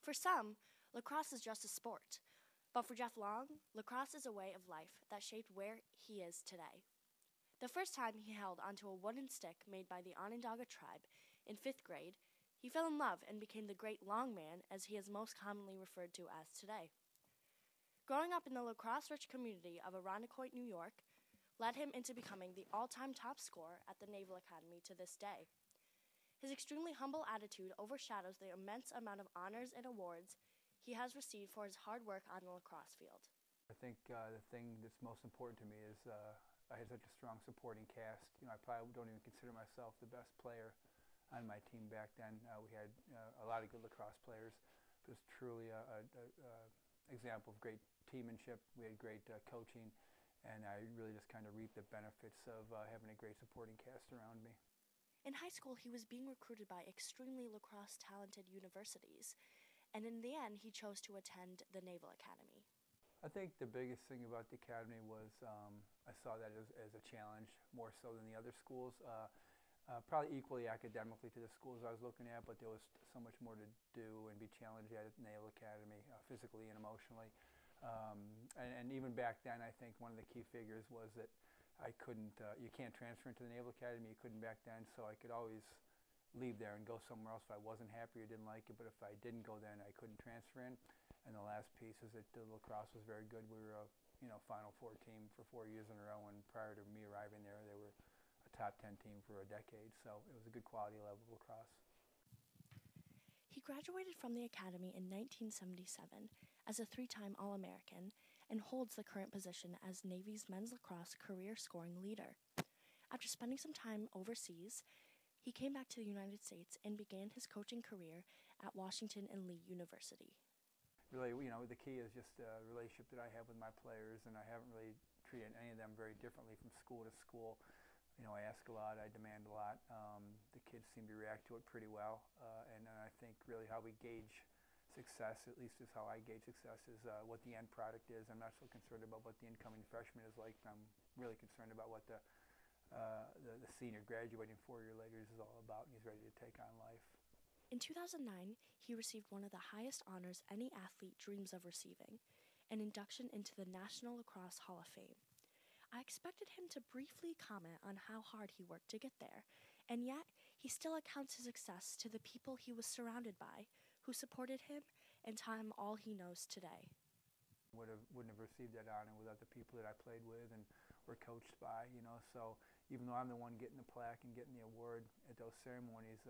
For some, lacrosse is just a sport. But for Jeff Long, lacrosse is a way of life that shaped where he is today. The first time he held onto a wooden stick made by the Onondaga tribe in 5th grade, he fell in love and became the Great Long Man, as he is most commonly referred to as today. Growing up in the lacrosse-rich community of Irondequoit, New York, led him into becoming the all-time top scorer at the Naval Academy to this day. His extremely humble attitude overshadows the immense amount of honors and awards he has received for his hard work on the lacrosse field. I think the thing that's most important to me is I had such a strong supporting cast. You know, I probably don't even consider myself the best player on my team back then. We had a lot of good lacrosse players. It was truly an example of great teammanship. We had great coaching, and I really just kind of reaped the benefits of having a great supporting cast around me. In high school, he was being recruited by extremely lacrosse-talented universities, and in the end, he chose to attend the Naval Academy. I think the biggest thing about the academy was I saw that as a challenge, more so than the other schools. Probably equally academically to the schools I was looking at, but there was so much more to do and be challenged at the Naval Academy, physically and emotionally. And even back then, I think one of the key figures was that I couldn't, you can't transfer into the Naval Academy, you couldn't back then, so I could always leave there and go somewhere else if I wasn't happy or didn't like it, but if I didn't go then I couldn't transfer in. And the last piece is that the lacrosse was very good. We were a Final Four team for 4 years in a row, and prior to me arriving there, they were a top 10 team for a decade, so it was a good quality level of lacrosse. He graduated from the academy in 1977 as a 3-time All-American and holds the current position as Navy's men's lacrosse career scoring leader. After spending some time overseas, he came back to the United States and began his coaching career at Washington and Lee University. Really, you know, the key is just the relationship that I have with my players, and I haven't really treated any of them very differently from school to school. You know, I ask a lot, I demand a lot. The kids seem to react to it pretty well, and I think really how we gauge success, at least is how I gauge success, is what the end product is. I'm not so concerned about what the incoming freshman is like. I'm really concerned about what the senior graduating 4 years later is all about, and he's ready to take on life. In 2009, he received one of the highest honors any athlete dreams of receiving, an induction into the National Lacrosse Hall of Fame. I expected him to briefly comment on how hard he worked to get there, and yet he still accounts his success to the people he was surrounded by, who supported him and taught him all he knows today. Wouldn't have received that honor without the people that I played with and were coached by, you know. So even though I'm the one getting the plaque and getting the award at those ceremonies,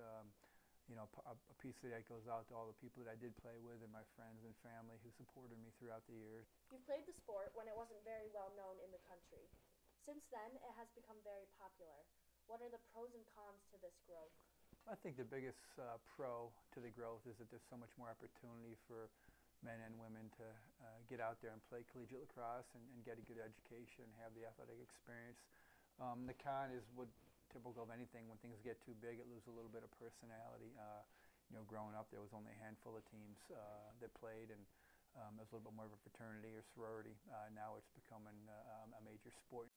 you know, a piece of that goes out to all the people that I did play with and my friends and family who supported me throughout the years. You've played the sport when it wasn't very well known in the country. Since then, it has become very popular. What are the pros and cons to this growth? I think the biggest pro to the growth is that there's so much more opportunity for men and women to get out there and play collegiate lacrosse and get a good education and have the athletic experience. The con is what typical of anything, when things get too big, it loses a little bit of personality. You know, growing up, there was only a handful of teams that played, and there was a little bit more of a fraternity or sorority. Now it's becoming a major sport.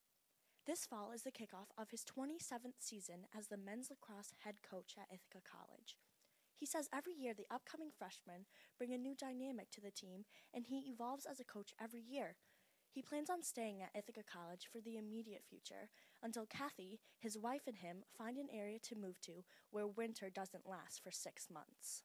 This fall is the kickoff of his 27th season as the men's lacrosse head coach at Ithaca College. He says every year the upcoming freshmen bring a new dynamic to the team, and he evolves as a coach every year. He plans on staying at Ithaca College for the immediate future until Kathy, his wife, and him find an area to move to where winter doesn't last for 6 months.